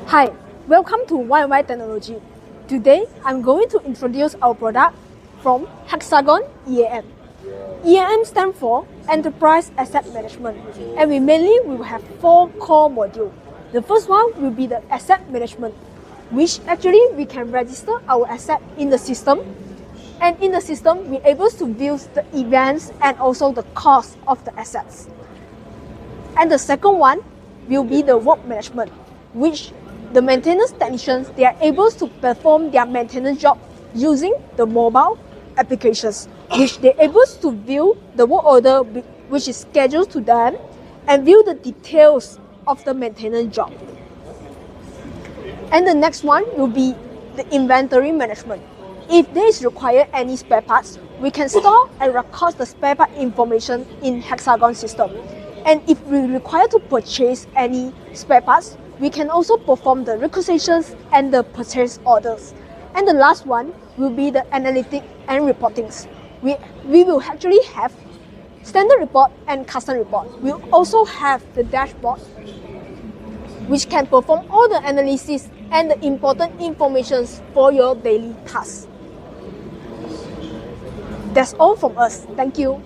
Hi, welcome to YY Technology. Today, I'm going to introduce our product from HxGN EAM. EAM stands for Enterprise Asset Management, and we mainly will have 4 core modules. The first one will be the asset management, which actually we can register our asset in the system. And in the system, we're able to view the events and also the cost of the assets. And the second one will be the work management, which the maintenance technicians, they are able to perform their maintenance job using the mobile applications, which they're able to view the work order which is scheduled to them and view the details of the maintenance job. And the next one will be the inventory management. If there is required any spare parts, we can store and record the spare part information in HxGN system. And if we require to purchase any spare parts, we can also perform the requisitions and the purchase orders. And the last one will be the analytics and reportings. We will actually have standard report and custom report. We'll also have the dashboard, which can perform all the analysis and the important information for your daily tasks. That's all from us. Thank you.